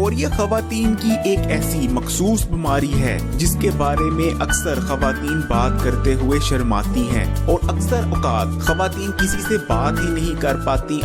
Leucorrhoea खवातीन की एक ऐसी मखसूस बीमारी है जिसके बारे में अक्सर खवातीन बात करते हुए शर्माती हैं और अक्सर औकात खवातीन किसी से बात ही नहीं कर पाती,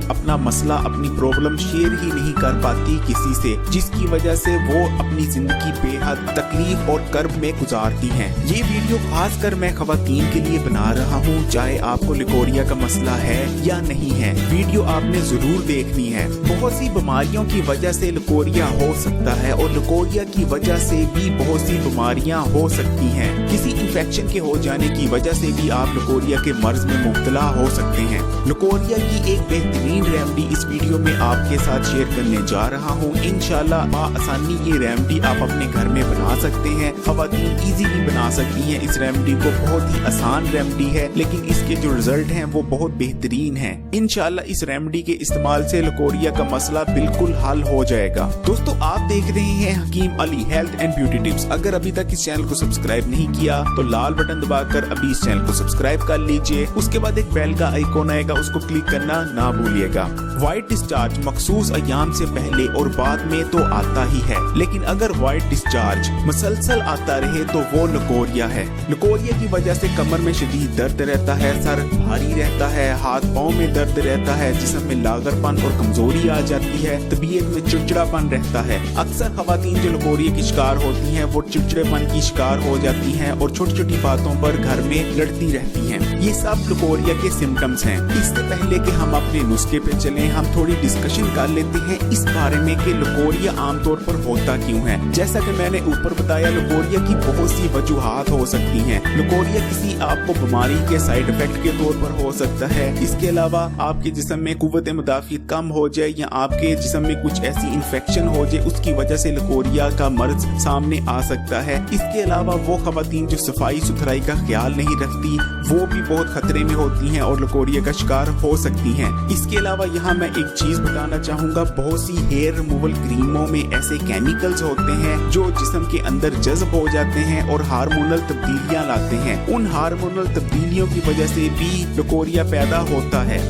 अपना मसला अपनी प्रॉब्लम शेयर ही नहीं कर पाती किसी से, जिसकी वजह से वो अपनी जिंदगी बेहद तकलीफ और कर्ब में गुजारती हैं। ये वीडियो खास कर मैं खवातीन के लिए बना रहा हूँ, चाहे आपको लकोरिया का मसला है या नहीं है, वीडियो आपने जरूर देखनी है। बहुत सी बीमारियों की वजह से लकोरिया हो सकता है और लकोरिया की वजह से भी बहुत सी बीमारियां हो सकती हैं। किसी इन्फेक्शन के हो जाने की वजह से भी आप लकोरिया के मर्ज में मुब्तला हो सकते हैं। लकोरिया की एक बेहतरीन रेमेडी इस वीडियो में आपके साथ शेयर करने जा रहा हूँ। इंशाल्लाह आसानी ये रेमेडी आप अपने घर में बना सकते हैं। खवातीन इजीली बना सकती हैं इस रेमेडी को, बहुत ही आसान रेमेडी है लेकिन इसके जो रिजल्ट हैं वो बहुत बेहतरीन हैं। इंशाल्लाह इस रेमेडी के इस्तेमाल से लकोरिया का मसला बिल्कुल हल हो जाएगा। दोस्तों आप देख रहे हैं Hakim Ali health and beauty tips. अगर अभी तक इस चैनल को सब्सक्राइब नहीं किया तो लाल बटन दबाकर अभी इस चैनल को सब्सक्राइब कर लीजिए। उसके बाद एक बेल का आइकॉन आएगा, उसको क्लिक करना ना भूलिएगा। व्हाइट डिस्चार्ज मखसूस अयाम से पहले और बाद में तो आता ही है, लेकिन अगर व्हाइट डिस्चार्ज मुसलसल आता रहे तो वो लकोरिया है। लकोरिया की वजह से कमर में शदीद दर्द रहता है, सर भारी रहता है, हाथ पाँव में दर्द रहता है, जिस्म में लागरपन और कमजोरी आ जाती है, तबीयत में चिड़चिड़ापन रहता है। अक्सर खवातीन जो लकोरिया की शिकार होती हैं वो चिड़चिड़ेपन की शिकार हो जाती हैं और छोटी छोटी बातों पर घर में लड़ती रहती हैं। ये सब लकोरिया के सिम्टम्स हैं। इससे पहले कि हम अपने नुस्खे पे चलें, हम थोड़ी डिस्कशन कर लेते हैं इस बारे में कि लकोरिया आमतौर पर होता क्यों है। जैसा कि मैंने ऊपर बताया, लकोरिया की बहुत सी वजूहात हो सकती हैं। लकोरिया किसी आपको बीमारी के साइड इफेक्ट के तौर पर हो सकता है। इसके अलावा आपके जिस्म में कुव्वत मुदाफियत कम हो जाए या आपके जिस्म में कुछ ऐसी इन्फेक्शन हो जाए, उसकी वजह से लकोरिया का मर्ज सामने आ सकता है। इसके अलावा वो खवातीन जो सफाई सुथराई का ख्याल नहीं रखती वो भी बहुत खतरे में होती हैं और लकोरिया का शिकार हो सकती हैं। इसके अलावा यहाँ मैं एक चीज बताना चाहूँगा, बहुत सी हेयर रिमूवल क्रीमों में ऐसे केमिकल्स होते हैं जो जिस्म के अंदर जज्ब हो जाते हैं और हार्मोनल तब्दीलियाँ लाते हैं। उन हार्मोनल तब्दीलियों की वजह से भी लकोरिया पैदा होता है।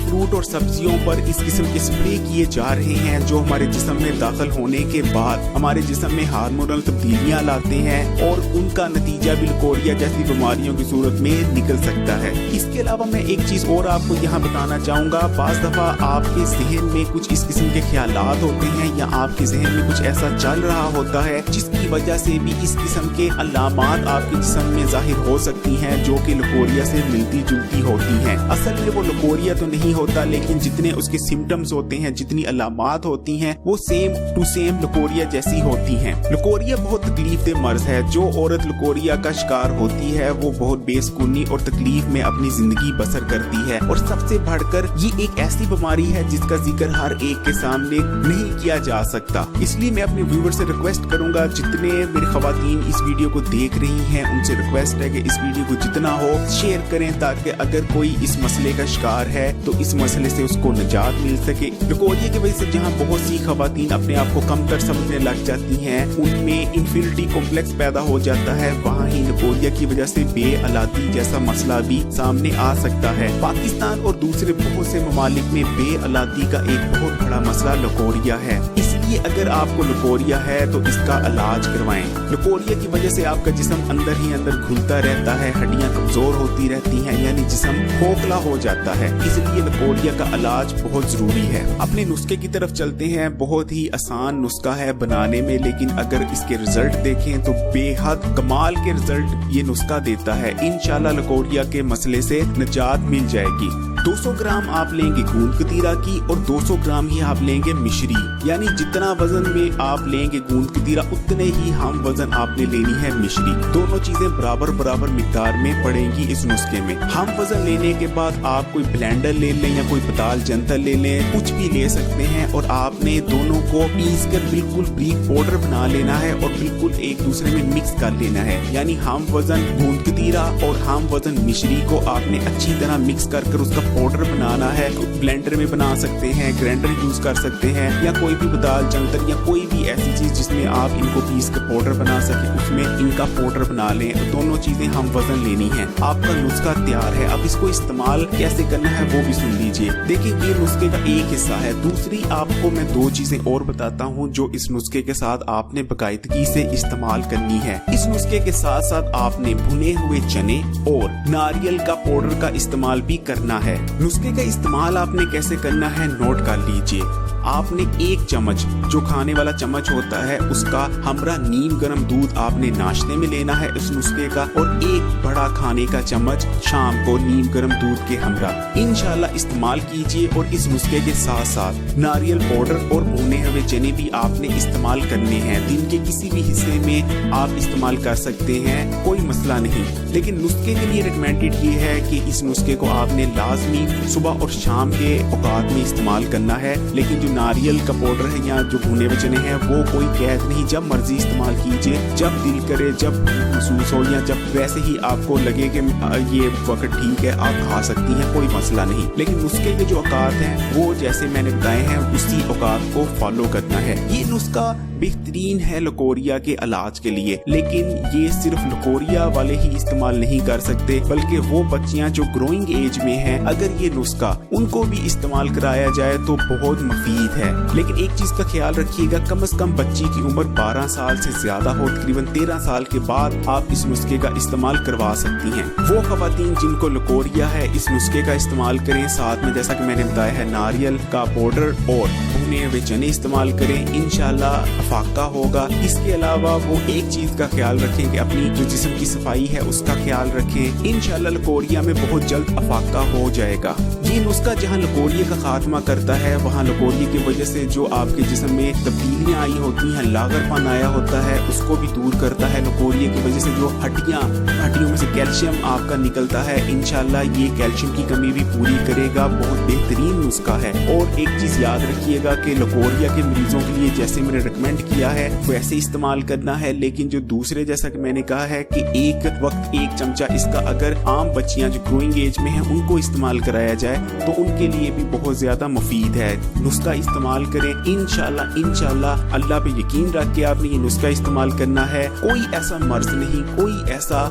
फ्रूट और सब्जियों पर इस किस्म के स्प्रे किए जा रहे हैं जो हमारे जिस्म में दाखिल होने के बाद हमारे जिस्म में हार्मोनल तब्दीलियां लाते हैं और उनका नतीजा भी लकोरिया जैसी बीमारियों की सूरत में निकल सकता है। इसके अलावा मैं एक चीज और आपको यहाँ बताना चाहूँगा, बाज़ दफा आपके जहन में कुछ इस किस्म के ख्यालात होते हैं या आपके जहन में कुछ ऐसा चल रहा होता है जिसकी वजह से भी इस किस्म के अलामात आपके जिस्म में जाहिर हो सकती हैं जो कि लकोरिया से मिलती जुलती होती हैं। असल में वो लकोरिया तो नहीं होता, लेकिन जितने उसके सिम्टम्स होते हैं, जितनी अलामात होती हैं वो सेम टू सेम लकोरिया जैसी होती हैं। लकोरिया बहुत तकलीफ दे मर्ज है। जो औरत लकोरिया का शिकार होती है वो बहुत बेसुकूनी और तकलीफ में अपनी जिंदगी बसर करती है और सबसे बढ़कर ये एक ऐसी बीमारी है जिसका जिक्र हर एक के सामने नहीं किया जा सकता। इसलिए मैं अपने व्यूअर से रिक्वेस्ट करूंगा, जितने मेरी खवातीन इस वीडियो को देख रही हैं उनसे रिक्वेस्ट है कि इस वीडियो को जितना हो शेयर करें, ताकि अगर कोई इस मसले का शिकार है तो इस मसले से उसको निजात मिल सके। लकोरिया की वजह से जहाँ बहुत सी खवातीन अपने आप को कमतर समझने लग जाती हैं, उनमें इंफीरियरिटी कॉम्प्लेक्स पैदा हो जाता है, वहाँ ही लकोरिया की वजह से बेअलादी जैसा मसला भी सामने आ सकता है। पाकिस्तान और दूसरे बहुत से ममालिक में बेअलादी का एक बहुत बड़ा मसला लकोरिया है। इसलिए अगर आपको लकोरिया है तो इसका इलाज करवाएं। लकोरिया की वजह से आपका जिस्म अंदर ही अंदर घुलता रहता है, हड्डियां कमजोर होती रहती हैं, यानी जिस्म खोखला हो जाता है। इसलिए लकोरिया का इलाज बहुत जरूरी है। अपने नुस्खे की तरफ चलते हैं। बहुत ही आसान नुस्खा है बनाने में, लेकिन अगर इसके रिजल्ट देखें तो बेहद कमाल के रिजल्ट ये नुस्खा देता है। इंशाल्लाह लकोरिया के मसले से निजात मिल जाएगी। 200 ग्राम आप लेंगे गूंद कतीरा की और 200 ग्राम ही आप लेंगे मिश्री, यानी जितना वजन में आप लेंगे गूंद कतीरा उतने ही हम वजन आपने लेनी है मिश्री। दोनों चीजें बराबर बराबर मिकदार में पड़ेंगी इस नुस्खे में। हम वजन लेने के बाद आप कोई ब्लेंडर ले लें या कोई पताल जंतर ले लें, कुछ भी ले सकते हैं और आपने दोनों को पीस कर बिल्कुल बारीक पाउडर बना लेना है और बिल्कुल एक दूसरे में मिक्स कर लेना है। यानी हम वजन गूंद कतीरा और हम वजन मिश्री को आपने अच्छी तरह मिक्स कर उसका पाउडर बनाना है। ब्लेंडर में बना सकते हैं, ग्राइंडर यूज कर सकते हैं या कोई भी पताल चंचल या कोई भी ऐसी चीज जिसमें आप इनको पीस के पाउडर बना सके, उसमें इनका पाउडर बना लें। दोनों चीजें हम वजन लेनी है। आपका नुस्खा तैयार है, अब इसको इस्तेमाल कैसे करना है वो भी सुन लीजिए। देखिए ये नुस्खे का एक हिस्सा है। दूसरी आपको मैं 2 चीजें और बताता हूँ जो इस नुस्खे के साथ आपने बाकायदगी से इस्तेमाल करनी है। इस नुस्खे के साथ साथ आपने भुने हुए चने और नारियल का पाउडर का इस्तेमाल भी करना है। नुस्खे का इस्तेमाल आपने कैसे करना है नोट कर लीजिए। आपने 1 चम्मच जो खाने वाला चम्मच होता है उसका हमरा नीम गर्म दूध आपने नाश्ते में लेना है इस नुस्खे का, और 1 बड़ा खाने का चम्मच शाम को नीम गर्म दूध के हमरा इंशाल्लाह इस्तेमाल कीजिए। और इस नुस्खे के साथ साथ नारियल पाउडर और भुने हुए चने भी आपने इस्तेमाल करने हैं। दिन के किसी भी हिस्से में आप इस्तेमाल कर सकते हैं, कोई मसला नहीं। लेकिन नुस्खे के लिए रिकमेंडेड ये है कि इस नुस्खे को आपने लाजमी सुबह और शाम के औकात में इस्तेमाल करना है। लेकिन नारियल का पाउडर है या जो भुने हुए चने हैं वो कोई कैद नहीं, जब मर्जी इस्तेमाल कीजिए, जब दिल करे, जब महसूस हो या जब वैसे ही आपको लगे कि ये वक्त ठीक है आप खा सकती हैं, कोई मसला नहीं। लेकिन नुस्खे के जो औकात हैं वो जैसे मैंने बताए हैं उसी औकात को फॉलो करना है। ये नुस्खा बेहतरीन है लकोरिया के इलाज के लिए, लेकिन ये सिर्फ लकोरिया वाले ही इस्तेमाल नहीं कर सकते, बल्कि वो बच्चियां जो ग्रोइंग एज में हैं अगर ये नुस्खा उनको भी इस्तेमाल कराया जाए तो बहुत मुफीद है। लेकिन एक चीज का ख्याल रखिएगा, कम से कम बच्ची की उम्र 12 साल से ज्यादा हो, तकरीबन 13 साल के बाद आप इस नुस्खे का इस्तेमाल करवा सकती हैं। वो खवातीन जिनको लकोरिया है इस नुस्खे का इस्तेमाल करें। साथ में जैसा कि मैंने बताया है नारियल का पाउडर और भुने हुए चने इस्तेमाल करें, इंशाल्लाह फाका होगा। इसके अलावा वो एक चीज का ख्याल रखें कि अपनी जो जिस्म की सफाई है उसका ख्याल रखें, इंशाल्लाह लकोरिया में बहुत जल्द अफाका हो जाएगा। ये नुस्खा जहाँ लकोरिया का खात्मा करता है वहाँ लकोरिया की वजह से जो आपके जिस्म में तब्दीलियां आई होती हैं, लागरपन आया होता है, उसको भी दूर करता है। लकोरिया की वजह से जो हड्डियों में से कैल्शियम आपका निकलता है, इंशाल्लाह ये कैल्शियम की कमी भी पूरी करेगा। बहुत बेहतरीन नुस्खा है। और एक चीज याद रखिएगा कि लकोरिया के मरीजों के लिए जैसे मैंने रिकमेंड किया है वैसे इस्तेमाल करना है, लेकिन जो दूसरे जैसा कि मैंने कहा है कि एक वक्त 1 चमचा इसका अगर आम बच्चियां जो ग्रोइंग एज में हैं उनको इस्तेमाल कराया जाए तो उनके लिए भी बहुत ज्यादा मुफीद है। नुस्खा इस्तेमाल करें इंशाल्लाह अल्लाह पे यकीन रख के आपने ये नुस्खा इस्तेमाल करना है। कोई ऐसा मर्ज नहीं, कोई ऐसा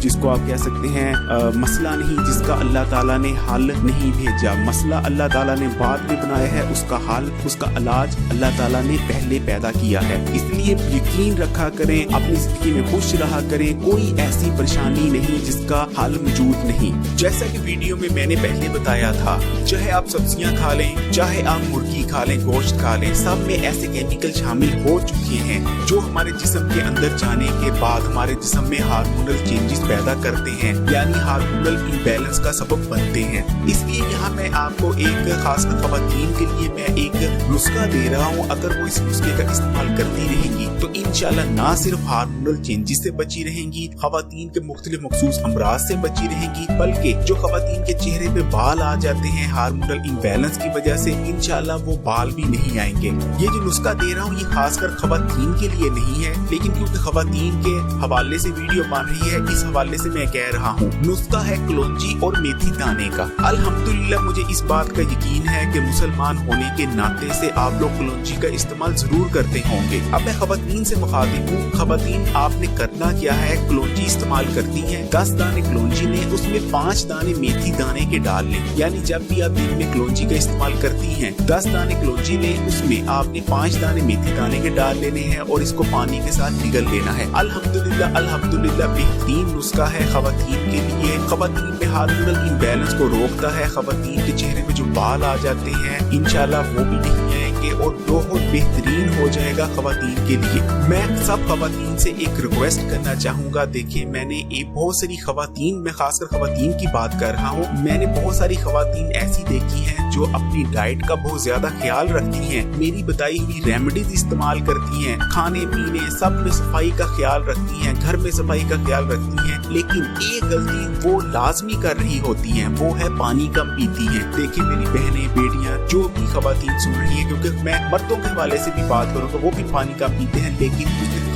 जिसको आप कह सकते हैं मसला नहीं जिसका अल्लाह ताला ने हल नहीं भेजा। मसला अल्लाह ताला ने बाद में बनाया है, उसका हल उसका इलाज अल्लाह ताला ने पहले पैदा किया है। इसलिए यकीन रखा करें, अपनी जिंदगी में खुश रहा करें, कोई ऐसी परेशानी नहीं जिसका हल मौजूद नहीं। जैसा कि वीडियो में मैंने पहले बताया था, चाहे आप सब्जियां खा लें, चाहे आप मुर्गी खा लें, गोश्त खा लें, सब में ऐसे केमिकल शामिल हो चुके हैं जो हमारे जिस्म के अंदर जाने के बाद हमारे जिस्म में हार्मोनल चेंजेस पैदा करते हैं, यानी हार्मोनल इम्बैलेंस का सबब बनते हैं। इसलिए यहाँ मैं आपको एक खास खवातीन के लिए मैं एक नुस्खा दे रहा हूँ। अगर वो इस नुस्खे का इस्तेमाल करती रहेंगी तो इंशाल्लाह ना सिर्फ हार्मोनल चेंजेस से बची रहेंगी, खवातीन के मुख्तलिफ मखसूस अमराज से बची रहेंगी, बल्कि जो खवातीन के चेहरे पे बाल आ जाते हैं हार्मोनल इम्बैलेंस की वजह से, इंशाल्लाह वो बाल भी नहीं आएंगे। ये जो नुस्खा दे रहा हूँ ये खासकर खवातीन के लिए नहीं है, लेकिन क्योंकि खवातीन के हवाले से वीडियो बन रही है इस हवाले से मैं कह रहा हूँ। नुस्खा है कलौंजी और मेथी दाने का। अल्हम्दुलिल्लाह मुझे इस बात का यकीन है कि मुसलमान होने के नाते से आप लोग कलौंजी का इस्तेमाल जरूर करते होंगे। अब मैं खवातीन से मुखातिब हूँ। खवातीन आपने करना क्या है, कलौंजी इस्तेमाल करती हैं, 10 दाने कलौंजी लें, उसमें 5 दाने मेथी दाने के डाल लें। यानी जब भी आप दिन में कलौंजी का इस्तेमाल करती हैं 10 दाने कलौंजी लें, उसमें आपने 5 दाने मेथी दाने के डाल लेने हैं और इसको पानी के साथ निगल लेना है। अल्हम्दुलिल्लाह बेहतरीन नुस्खा है खवातीन के लिए। खवातीन में हार्मोनल इम्बैलेंस को रोकता है। खवातीन के चेहरे पे जो बाल आ जाते हैं इंशाल्लाह वो भी नहीं आएंगे और बहुत बेहतरीन हो जाएगा खवातीन के लिए। मैं सब खवातीन से एक रिक्वेस्ट करना चाहूंगा। देखिए मैंने बहुत सारी खवातीन, मैं खासकर खवातीन की बात कर रहा हूँ, मैंने बहुत सारी खवातीन ऐसी देखी हैं जो अपनी डाइट का बहुत ज्यादा ख्याल रखती हैं, मेरी बताई हुई रेमेडीज इस्तेमाल करती हैं, खाने पीने सब में सफाई का ख्याल रखती हैं, घर में सफाई का ख्याल रखती हैं, लेकिन एक गलती वो लाजमी कर रही होती हैं, वो है पानी कम पीती हैं। देखिए मेरी बहनें बेटियां जो भी खवातीन सुन रही है, क्योंकि मैं मर्दों के हवाले से भी बात करूँगा, वो भी पानी कम पीते हैं, लेकिन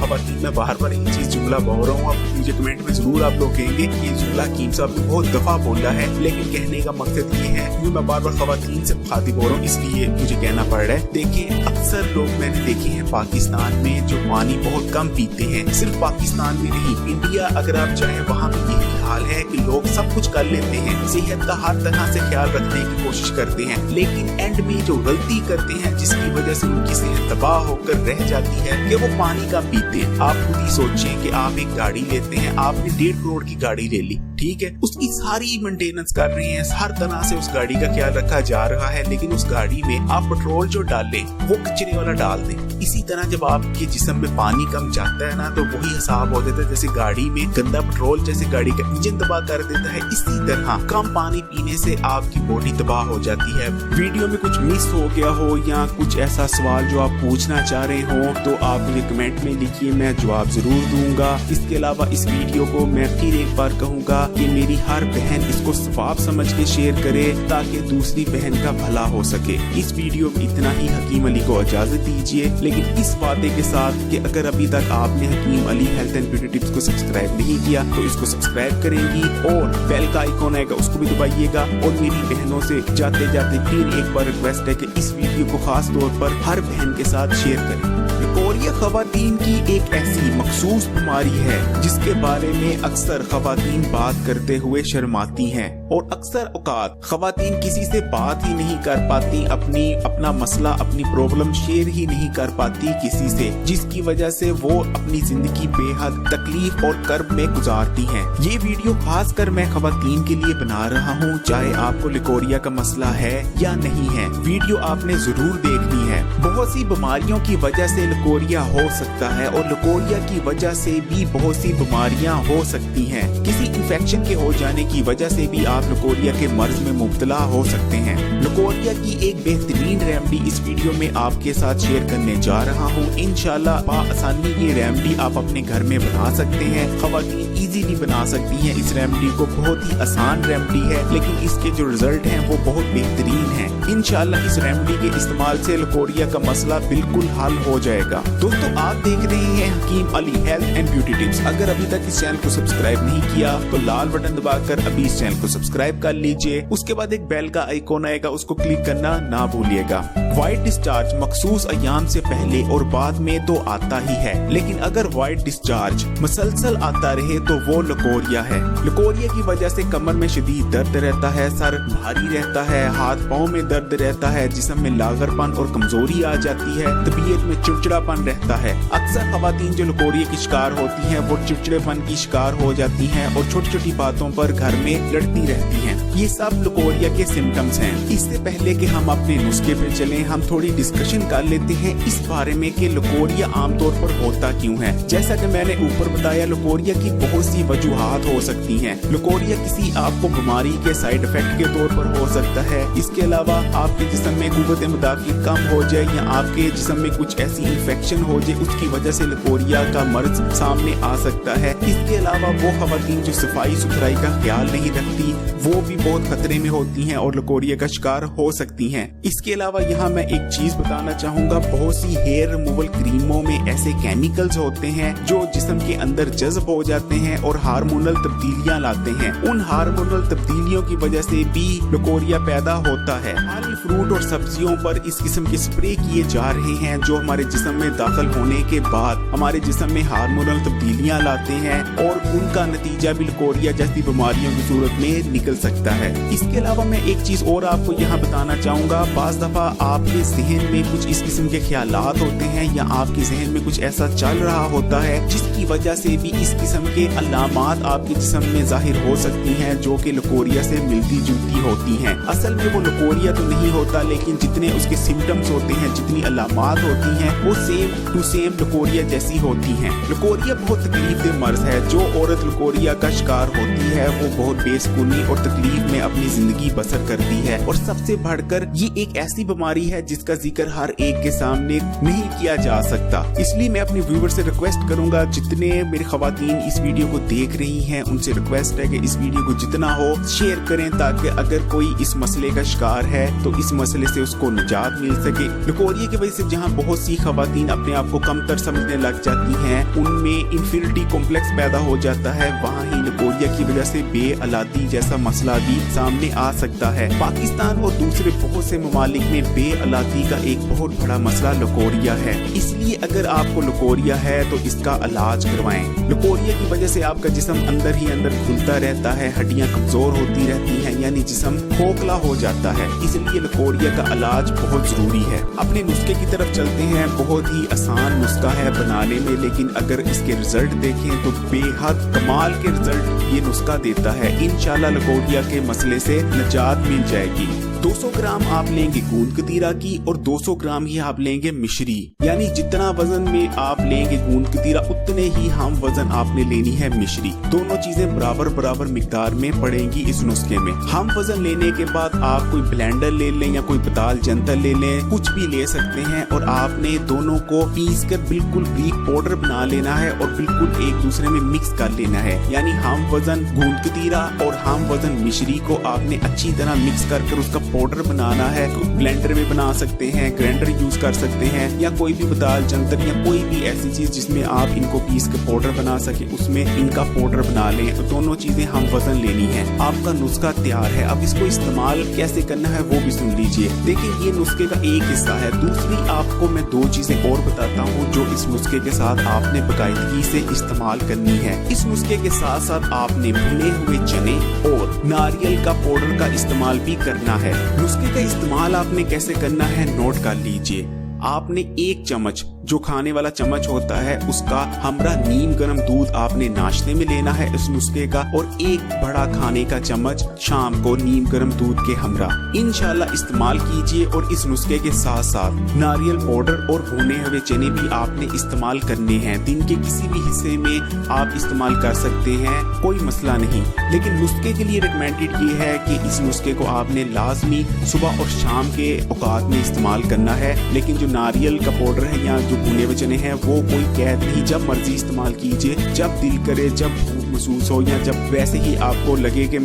खवातीन में बार बार ये चीज जुमला बोल रहा हूँ। अब मुझे कमेंट में जरूर आप लोग कहेंगे ये जुमला कीम साहब ने बहुत दफा बोला है, लेकिन कहने का मकसद ये है कि मैं बार बार खवातीन खवातीन से मुखातिब हो रहा हूँ इसलिए मुझे कहना पड़ रहा है। देखिए अक्सर लोग मैंने देखे हैं पाकिस्तान में जो पानी बहुत कम पीते हैं, सिर्फ पाकिस्तान में नहीं, इंडिया अगर आप चाहें वहाँ भी यही हाल है कि लोग सब कुछ कर लेते हैं, सेहत का हर तरह से ख्याल रखने की कोशिश करते हैं, लेकिन एंड में जो गलती करते हैं जिसकी वजह से उनकी सेहत तबाह होकर रह जाती है कि वो पानी कम पीते हैं। आप खुद ही सोचें कि आप एक गाड़ी लेते हैं, आपने 1.5 करोड़ की गाड़ी ले ली, ठीक है, उसकी सारी मेंटेनेंस कर रहे हैं, हर तरह से उस गाड़ी का ख्याल रखा जा रहा है, लेकिन उस गाड़ी में आप पेट्रोल जो डालें वो कचरे वाला डाल दें। इसी तरह जब आपके जिस्म में पानी कम जाता है ना तो वही हिसाब हो जाता है जैसे गाड़ी में गंदा पेट्रोल जैसे गाड़ी का इंजन तबाह कर देता है, इसी तरह कम पानी पीने से आपकी बॉडी तबाह हो जाती है। वीडियो में कुछ मिस हो गया हो या कुछ ऐसा सवाल जो आप पूछना चाह रहे हो तो आप मुझे कमेंट में लिखिए, मैं जवाब जरूर दूंगा। इसके अलावा इस वीडियो को मैं फिर एक बार कहूंगा कि मेरी हर बहन इसको सवाब समझ के शेयर करे ताकि दूसरी बहन का भला हो सके। इस वीडियो में इतना ही। हकीम अली को इजाजत दीजिए, लेकिन इस वादे के साथ कि अगर अभी तक आपने Hakim Ali health and beauty tips को सब्सक्राइब नहीं किया तो इसको सब्सक्राइब करेंगी और बेल का आइकॉन आएगा उसको भी दबाइएगा। और मेरी बहनों से जाते जाते फिर एक बार रिक्वेस्ट है कि इस वीडियो को खास तौर पर हर बहन के साथ शेयर करें। लिकोरिया खवातीन की एक ऐसी मखसूस बीमारी है जिसके बारे में अक्सर खवातीन बात करते हुए शर्माती हैं और अक्सर औकात खवातीन किसी से बात ही नहीं कर पाती, अपना मसला अपनी प्रॉब्लम शेयर ही नहीं कर पाती किसी से, जिसकी वजह से वो अपनी जिंदगी बेहद तकलीफ और कर्ब में गुजारती हैं। ये वीडियो खास कर मैं खवातीन के लिए बना रहा हूँ, चाहे आपको लिकोरिया का मसला है या नहीं है, वीडियो आपने जरूर देखनी है। बहुत सी बीमारियों की वजह से लिकोरिया हो सकता है और लिकोरिया की वजह से भी बहुत सी बीमारियां हो सकती हैं। किसी इन्फेक्शन के हो जाने की वजह से भी आप लिकोरिया के मर्ज में मुब्तला हो सकते हैं। लिकोरिया की एक बेहतरीन रेमेडी इस वीडियो में आपके साथ शेयर करने जा रहा हूँ। इंशाल्लाह आसानी ये रेमेडी आप अपने घर में बना सकते हैं, खवातीन इजीली बना सकती हैं इस रेमेडी को। बहुत ही आसान रेमेडी है लेकिन इसके जो रिजल्ट हैं वो बहुत बेहतरीन हैं। इंशाल्लाह इस रेमेडी के इस्तेमाल से लिकोरिया का मसला बिल्कुल हल हो जाएगा। दोस्तों आप देख रहे हैं Hakim Ali health and beauty tips. अगर अभी तक इस चैनल को सब्सक्राइब नहीं किया तो लाल बटन दबाकर अभी इस चैनल को सब्सक्राइब कर लीजिए। उसके बाद एक बेल का आइकॉन आएगा उसको क्लिक करना ना भूलिएगा। व्हाइट डिस्चार्ज मखसूस अयाम से पहले और बाद में तो आता ही है, लेकिन अगर व्हाइट डिस्चार्ज मुसलसल आता रहे तो वो लिकोरिया है। लिकोरिया की वजह से कमर में शदीद दर्द रहता है, सर भारी रहता है, हाथ पाँव में दर्द रहता है, जिस्म में लागरपन और कमजोरी आ जाती है, तबीयत में चिड़चिड़ापन रहता है। अक्सर खवातीन जो लिकोरिया की शिकार होती हैं वो चिड़चिड़ेपन की शिकार हो जाती हैं और छोटी छोटी बातों पर घर में लड़ती रहती हैं। ये सब लिकोरिया के सिम्टम्स हैं। इससे पहले कि हम अपने नुस्खे पे चलें, हम थोड़ी डिस्कशन कर लेते हैं इस बारे में कि लिकोरिया आमतौर पर होता क्यों है। जैसा कि मैंने ऊपर बताया, लिकोरिया की बहुत सी वजूहात हो सकती हैं। लिकोरिया किसी आपको बीमारी के साइड इफेक्ट के तौर पर हो सकता है। इसके अलावा आपके जिस्म में कुव्वत मुदाफ़ियत कम हो जाए या आपके जिस्म में कुछ ऐसी इन्फेक्शन हो जाए, उसकी वजह से लिकोरिया का मर्ज सामने आ सकता है। इसके अलावा वो खवातीन जो सफाई सुथराई का ख्याल नहीं रखती वो भी बहुत खतरे में होती हैं और लिकोरिया का शिकार हो सकती हैं। इसके अलावा यहाँ मैं एक चीज बताना चाहूंगा, बहुत सी हेयर रिमूवल क्रीमों में ऐसे केमिकल्स होते हैं जो जिस्म के अंदर जज्ब हो जाते हैं और हार्मोनल तब्दीलियां लाते हैं। उन हार्मोनल तब्दीलियों की वजह से भी लिकोरिया पैदा होता है। फल फ्रूट और सब्जियों पर इस किस्म के स्प्रे किए जा रहे हैं जो हमारे जिस्म में दाखिल होने के बाद हमारे जिस्म में हार्मोनल तब्दीलियां लाते हैं और उनका नतीजा भी लिकोरिया जैसी बीमारियों की सूरत में निकल सकता है। इसके अलावा मैं एक चीज और आपको यहाँ बताना चाहूंगा, बाज दफा आपके जहन में कुछ इस किस्म के ख्यालात होते हैं या आपके जहन में कुछ ऐसा चल रहा होता है जिसकी वजह से भी इस किस्म के अलामात आपके जिस्म में जाहिर हो सकती हैं जो कि लिकोरिया से मिलती जुलती होती हैं। असल में वो लिकोरिया तो नहीं होता, लेकिन जितने उसके सिम्टम्स होते हैं, जितनी अलामात होती हैं वो सेम टू सेम लिकोरिया जैसी होती हैं। लिकोरिया बहुत तकलीफदेह मर्ज है। जो औरत लिकोरिया का शिकार होती है वो बहुत बेसुकूनी और तकलीफ में अपनी जिंदगी बसर करती है। और सबसे बढ़कर ये एक ऐसी बीमारी है जिसका जिक्र हर एक के सामने नहीं किया जा सकता। इसलिए मैं अपने व्यूवर से रिक्वेस्ट करूंगा, जितने मेरी खवातीन इस वीडियो को देख रही हैं उनसे रिक्वेस्ट है कि इस वीडियो को जितना हो शेयर करें, ताकि अगर कोई इस मसले का शिकार है तो इस मसले से उसको निजात मिल सके। लकोरिया की वजह से जहाँ बहुत सी खवातीन अपने आप को कमतर समझने लग जाती हैं, उनमें इंफीरियरिटी कॉम्प्लेक्स पैदा हो जाता है, वहाँ ही लकोरिया की वजह से बेअलादी जैसा मसला भी सामने आ सकता है। पाकिस्तान और दूसरे बहुत से ममालिक में बेअलादी का एक बहुत बड़ा मसला लकोरिया है। इसलिए अगर आपको लकोरिया है तो इसका इलाज करवाएं। लकोरिया की वजह से आपका जिस्म अंदर ही अंदर खुलता रहता है, हड्डियां कमजोर होती रहती हैं, यानी जिस्म खोखला हो जाता है। इसलिए लकोरिया का इलाज बहुत जरूरी है। अपने नुस्खे की तरफ चलते हैं। बहुत ही आसान नुस्खा है बनाने में, लेकिन अगर इसके रिजल्ट देखें तो बेहद कमाल के रिजल्ट ये नुस्खा देता है। इंशाल्लाह लकोरिया के मसले से निजात मिल जाएगी। 200 ग्राम आप लेंगे गूंद कतीरा की और 200 ग्राम ही आप लेंगे मिश्री, यानी जितना वजन में आप लेंगे गूंद कतीरा उतने ही हम वजन आपने लेनी है मिश्री। दोनों चीजें बराबर बराबर मिकदार में पड़ेंगी इस नुस्खे में। हम वजन लेने के बाद आप कोई ब्लेंडर ले लें या कोई बदाल जंतर ले लें, कुछ भी ले सकते हैं, और आपने दोनों को पीस कर बिल्कुल बारीक पाउडर बना लेना है और बिल्कुल एक दूसरे में मिक्स कर लेना है। यानी हम वजन गूंद कतीरा और हम वजन मिश्री को आपने अच्छी तरह मिक्स कर उसका पाउडर बनाना है। ब्लेंडर में बना सकते हैं, ग्राइंडर यूज कर सकते हैं, या कोई भी बदाल जंतर या कोई भी ऐसी चीज जिसमें आप इनको पीस के पाउडर बना सके, उसमें इनका पाउडर बना लें। तो दोनों चीजें हम वजन लेनी है। आपका नुस्खा तैयार है। अब इसको इस्तेमाल कैसे करना है वो भी सुन लीजिए। देखिए ये नुस्खे का एक हिस्सा है। दूसरी आपको मैं 2 चीजें और बताता हूँ जो इस नुस्खे के साथ आपने बाकायदगी से इस्तेमाल करनी है। इस नुस्खे के साथ साथ आपने भुने हुए चने और नारियल का पाउडर का इस्तेमाल भी करना है। नुस्खे का इस्तेमाल आपने कैसे करना है नोट कर लीजिए। आपने 1 चम्मच जो खाने वाला चम्मच होता है उसका हमरा नीम गर्म दूध आपने नाश्ते में लेना है इस नुस्खे का, और 1 बड़ा खाने का चम्मच शाम को नीम गर्म दूध के हमरा इंशाल्लाह इस्तेमाल कीजिए। और इस नुस्खे के साथ साथ नारियल पाउडर और भुने हुए चने भी आपने इस्तेमाल करने हैं। दिन के किसी भी हिस्से में आप इस्तेमाल कर सकते हैं, कोई मसला नहीं। लेकिन नुस्खे के लिए रिकमेंडेड ये है कि इस नुस्खे को आपने लाजमी सुबह और शाम के औकात में इस्तेमाल करना है। लेकिन जो नारियल का पाउडर है या जो भुने हुए चने हैं वो कोई कैद नहीं, जब मर्जी इस्तेमाल कीजिए, जब दिल करे, जब भूख महसूस हो, या जब वैसे ही आपको लगे कि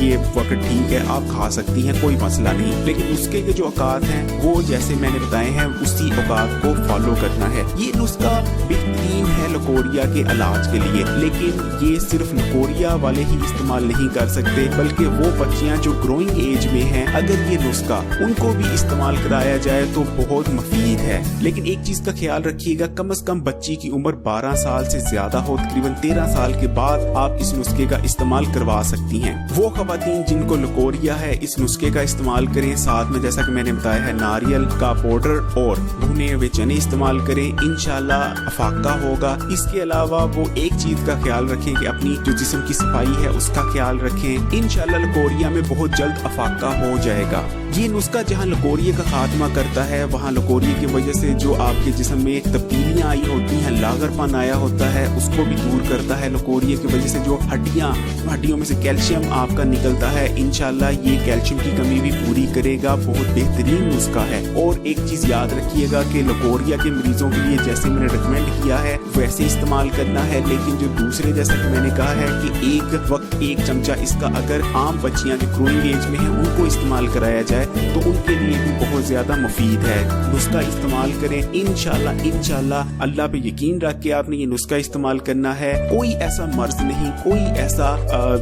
ये वक्त ठीक है आप खा सकती हैं, कोई मसला नहीं। लेकिन उसके के जो औकात हैं वो जैसे मैंने बताए हैं उसी औकात को फॉलो करना है। ये नुस्खा बेहतरीन है लकोरिया के इलाज के लिए, लेकिन ये सिर्फ लकोरिया वाले ही इस्तेमाल नहीं कर सकते, बल्कि वो बच्चियां जो ग्रोइंग एज में हैं, अगर ये नुस्खा उनको भी इस्तेमाल कराया जाए तो बहुत मुफीद है। लेकिन एक चीज का ख्याल रखिएगा, कम से कम बच्ची की उम्र 12 साल से ज्यादा हो, तकरीबन 13 साल के बाद आप इस नुस्खे का इस्तेमाल करवा सकती हैं। वो खवातीन जिनको लकोरिया है इस नुस्खे का इस्तेमाल करें। साथ में जैसा कि मैंने बताया है नारियल का पाउडर और भुने हुए चने इस्तेमाल करें, इंशाल्लाह अफाका होगा। इसके अलावा वो एक चीज का ख्याल रखें कि अपनी जो जिस्म की सफाई है उसका ख्याल रखें। इंशाल्लाह लकोरिया में बहुत जल्द अफाका हो जाएगा। ये नुस्खा जहाँ लकोरिया का खात्मा करता है, वहाँ लकोरिया की वजह से जो आपके जिस्म में तब्दीलियां आई होती हैं, लागरपन आया होता है, उसको भी दूर करता है। लकोरिया की वजह से जो हड्डियों में से कैल्शियम आपका निकलता है, इंशाल्लाह ये कैल्शियम की कमी भी पूरी करेगा। बहुत बेहतरीन नुस्खा है। और एक चीज याद रखिएगा कि लकोरिया के मरीजों के लिए जैसे मैंने रिकमेंड किया है वैसे इस्तेमाल करना है। लेकिन जो दूसरे, जैसा कि मैंने कहा है कि एक वक्त 1 चमचा इसका अगर आम बच्चियां जो ग्रोइंग एज में हैं उनको इस्तेमाल कराया जाए तो उनके लिए भी बहुत ज्यादा मुफीद है। नुस्खा इस्तेमाल करें इंशाल्लाह अल्लाह पे यकीन रख के आपने ये नुस्खा इस्तेमाल करना है। कोई ऐसा मर्ज नहीं, कोई ऐसा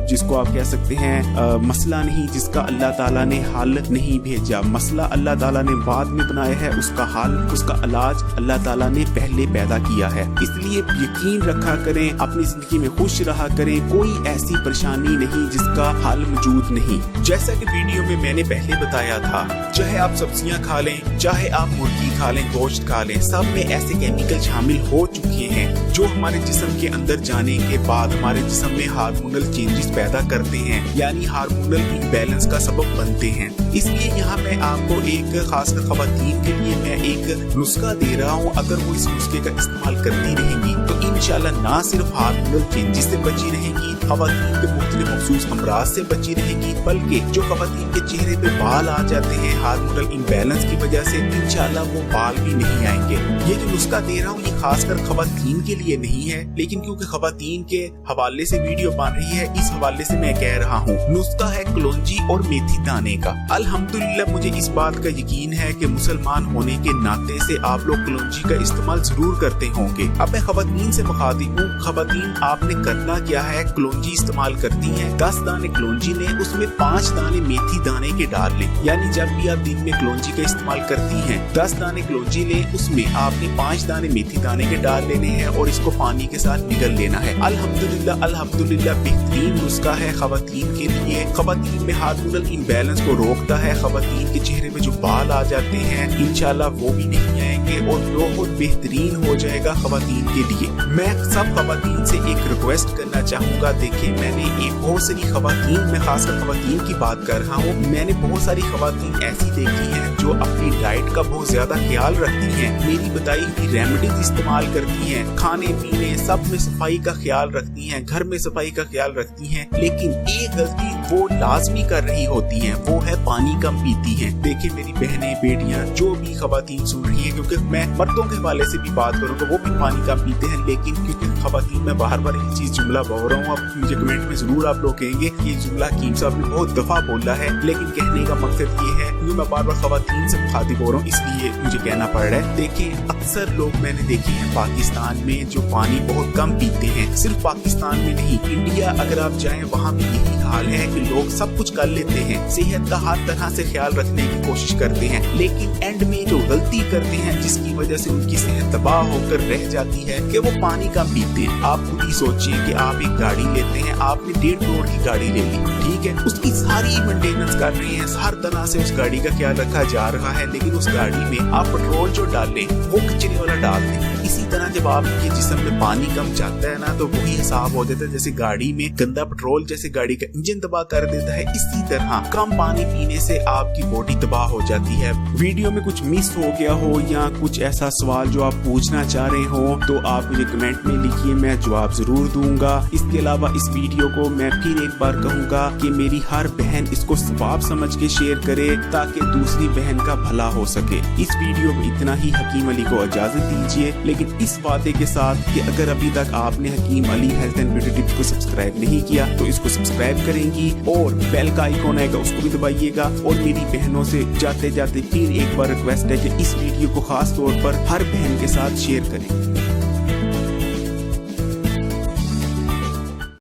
जिसको आप कह सकते हैं मसला नहीं जिसका अल्लाह ताला ने हल नहीं भेजा। मसला अल्लाह ताला ने बाद में बनाया है, उसका हल, उसका इलाज अल्लाह ताला ने पहले पैदा किया है। इसलिए यकीन रखा करें, अपनी जिंदगी में खुश रहा करें। कोई ऐसी परेशानी नहीं जिसका हल मौजूद नहीं। जैसा कि वीडियो में मैंने पहले बताया था, चाहे आप सब्जियां खा लें, चाहे आप मुर्गी खा लें, गोश्त खा लें, सब में ऐसे केमिकल शामिल हो चुके हैं जो हमारे जिस्म के अंदर जाने के बाद हमारे जिस्म में हार्मोनल चेंजेस पैदा करते हैं, यानी हार्मोनल इम्बैलेंस का सबब बनते हैं। इसलिए यहाँ मैं आपको एक खासकर खवातीन के लिए मैं एक नुस्खा दे रहा हूँ। अगर वो इस नुस्खे का इस्तेमाल करती रहेंगी तो इंशाल्लाह ना सिर्फ हार्मोनल चेंजेस से बची रहेंगी खवातीन के मुख्तलिफ मखसूस अमराज से बची रहेगी, बल्कि जो खवातीन के चेहरे पे बाल आ जाते हैं हार्मोनल इम्बैलेंस की वजह से, इंशाल्लाह वो बाल भी नहीं आएंगे। ये जो नुस्खा दे रहा हूँ ये खासकर खवातीन के लिए नहीं है, लेकिन क्योंकि खवातीन के हवाले से वीडियो बन रही है इस हवाले से मैं कह रहा हूँ। नुस्खा है कलौंजी और मेथी दाने का। अल्हम्दुलिल्लाह मुझे इस बात का यकीन है कि मुसलमान होने के नाते से आप लोग कलौंजी का इस्तेमाल जरूर करते होंगे। अब मैं खवातीन से मुखातिब हूँ। खवातीन आपने करना क्या है, कलौंजी इस्तेमाल करती हैं, 10 दाने कलौंजी लें, उसमें 5 दाने मेथी दाने के डाल लें। यानी जब भी आप दिन में कलौंजी का इस्तेमाल करती हैं 10 दाने कलौंजी लें, उसमें आपने 5 दाने मेथी दाने के डाल लेने हैं और इसको पानी के साथ निगल लेना है। अल्हम्दुलिल्लाह बेहतरीन नुस्खा है खवातीन के लिए। खवातीन में हार्मोनल इम्बैलेंस को रोकता है, खवातीन के चेहरे पे जो बाल आ जाते हैं इंशाल्लाह वो भी नहीं आएंगे और बहुत बेहतरीन हो जाएगा खवातीन के लिए। मैं सब खवातीन से एक रिक्वेस्ट करना चाहूँगा, देखिए मैंने एक बहुत सारी खवातीन, मैं खासकर खवातीन की बात कर रहा हूँ, मैंने बहुत सारी खवातीन ऐसी देखी हैं जो अपनी डाइट का बहुत ज्यादा ख्याल रखती हैं, मेरी बताई हुई रेमेडीज इस्तेमाल करती हैं, खाने पीने सब में सफाई का ख्याल रखती हैं, घर में सफाई का ख्याल रखती हैं, लेकिन एक गलती वो लाजमी कर रही होती हैं, वो है पानी कम पीती हैं। देखिए मेरी बहनें बेटियां जो भी खवातीन सुन रही हैं, क्योंकि मैं मर्दों के हवाले से भी बात करूँगा, वो भी पानी कम पीते हैं, लेकिन क्योंकि खवातीन में बार बार ये चीज जुमला बोल रहा हूँ, अब मुझे कमेंट में जरूर आप लोग कहेंगे ये जुमला हकीम साहब ने बहुत दफा बोला है, लेकिन कहने का मकसद ये है क्योंकि मैं बार बार खवातीन से मुखातिब हो रहा हूँ इसलिए मुझे कहना पड़ रहा है। देखिए अक्सर लोग मैंने देखे हैं पाकिस्तान में जो पानी बहुत कम पीते हैं, सिर्फ पाकिस्तान में नहीं, इंडिया अगर आप जाएं वहाँ भी यही हाल है कि लोग सब कुछ कर लेते हैं, सेहत का हर तरह से ख्याल रखने की कोशिश करते हैं, लेकिन एंड में जो गलती करते हैं जिसकी वजह से उनकी सेहत तबाह होकर रह जाती है कि वो पानी कम पीते हैं। आप खुद ही सोचिए कि आप एक गाड़ी लेते हैं, आपने 1.5 करोड़ की गाड़ी ले ली, ठीक है, उसकी सारी मेंटेनेंस कर रहे हैं, हर तरह से उस गाड़ी का ख्याल रखा जा रहा है, लेकिन उस गाड़ी में आप पेट्रोल जो डालें वो कचरे वाला डाल दें। इसी तरह जब आपके जिस्म में पानी कम जाता है ना तो वही हिसाब हो जाता है जैसे गाड़ी में गंदा पेट्रोल जैसे गाड़ी का इंजन तबाह कर देता है, इसी तरह कम पानी पीने से आपकी बॉडी तबाह हो जाती है। वीडियो में कुछ मिस हो गया हो या कुछ ऐसा सवाल जो आप पूछना चाह रहे हो तो आप मुझे कमेंट में लिखिए, मैं जवाब जरूर दूंगा। इसके अलावा इस वीडियो को मैं फिर एक बार कहूंगा कि मेरी हर बहन इसको सवाब समझ के शेयर करे ताकि दूसरी बहन का भला हो सके। इस वीडियो में इतना ही, हकीम अली को इजाजत दीजिए, लेकिन इस वादे के साथ कि अगर अभी तक आपने Hakim Ali health and beauty tips को सब्सक्राइब नहीं किया तो इसको सब्सक्राइब करेंगी और बेल का आइकॉन आएगा उसको भी दबाइएगा। और मेरी बहनों से जाते जाते फिर एक बार रिक्वेस्ट है कि इस वीडियो को खास तौर पर हर बहन के साथ शेयर करें।